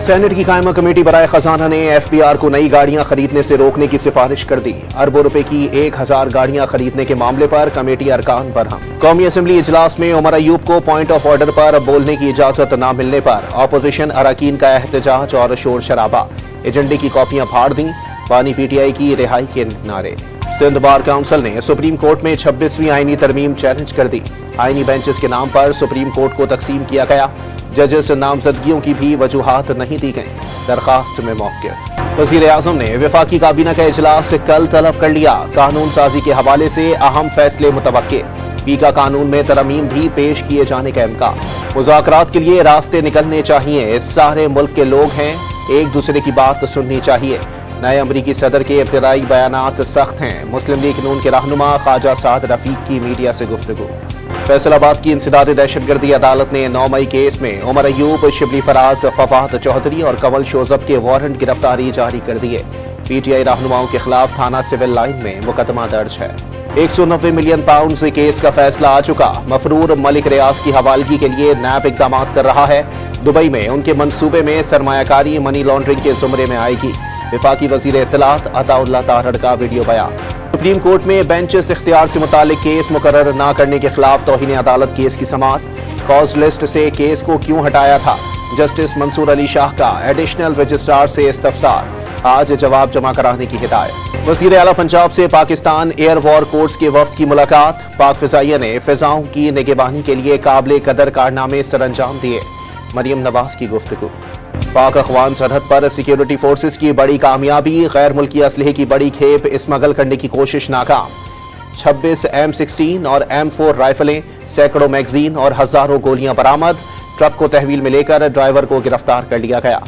Senate की कायमा committee बराए खजाना ने FBR को नई गाड़ियां खरीदने से रोकने की सिफारिश कर दी। अरबों रुपए की 1000 गाड़ियां खरीदने के मामले पर कमेटी अरकान बरहम। कौमी असेंबली इजलास में उमर अयूब को पॉइंट ऑफ ऑर्डर पर बोलने की इजाजत न मिलने पर अपोजिशन अरकान का एहतजाज और शोर शराबा। एजेंडे की कॉपियां फाड़ दी, पानी PTI की रिहाई के नारे। सिंध बार काउंसिल ने सुप्रीम कोर्ट में 26वीं आईनी तरमीम चैलेंज कर दी। आईनी बेंचेस के नाम पर सुप्रीम कोर्ट को तकसीम किया गया। जजेस नामजदगियों की भी वजूहात नहीं दी गई। दरखास्त में मौक़िफ़। वज़ीर आज़म ने वफाकी काबीना का इजलास कल तलब कर लिया। कानून साजी के हवाले से अहम फैसले मुतवक्के। पीका कानून में तरमीम भी पेश किए जाने का इम्कान। मुज़ाकरात के लिए रास्ते निकलने चाहिए। सारे मुल्क के लोग हैं, एक दूसरे की बात सुननी चाहिए। नए अमरीकी सदर के इब्तिदाई बयानात सख्त हैं। मुस्लिम लीग नून के रहनुमा ख्वाजा साद रफीक की मीडिया से गुफ्तगू। फैसलाबाद की इंसदादी दहशतगर्दी अदालत ने 9 मई केस में उमर अयूब, शिबली फराज, फवाद चौधरी और कंवल शोजब के वारंट गिरफ्तारी जारी कर दिए। PTI रहनुमाओं के खिलाफ थाना सिविल लाइन में मुकदमा दर्ज है। 190 मिलियन पाउंड से केस का फैसला आ चुका। मफरूर मलिक रियाज की हवालगी के लिए नैब इकदाम कर रहा है। दुबई में उनके मंसूबे में सरमायाकारी मनी लॉन्ड्रिंग के जुमरे में आएगी। वफाकी वजीर इत्तलात अताउल्लाह तारड़ का वीडियो बयान। सुप्रीम कोर्ट में बेंचेस इख्तियार से मुतालिक केस मुकर्रर न करने के खिलाफ तौहीन अदालत केस की समाअत। कॉज लिस्ट से केस को क्यों हटाया था? जस्टिस मंसूर अली शाह का एडिशनल रजिस्ट्रार से इस्तफसार। आज जवाब जमा कराने की हिदायत। वज़ीर आला पंजाब से पाकिस्तान एयर वॉर कोर्ट्स के वफ्द की मुलाकात। पाक फिजाइया ने फिजाओं की निगहबानी के लिए काबिल कदर कारनामे सरअंजाम दिए। मरियम नवाज की गुफ्तगू। पाक अफगान सरहद पर सिक्योरिटी फोर्सेस की बड़ी कामयाबी। गैर मुल्की असलहे की बड़ी खेप स्मगल करने की कोशिश नाकाम। 26 M16 और M4 राइफलें, सैकड़ों मैगजीन और हजारों गोलियां बरामद। ट्रक को तहवील में लेकर ड्राइवर को गिरफ्तार कर लिया गया।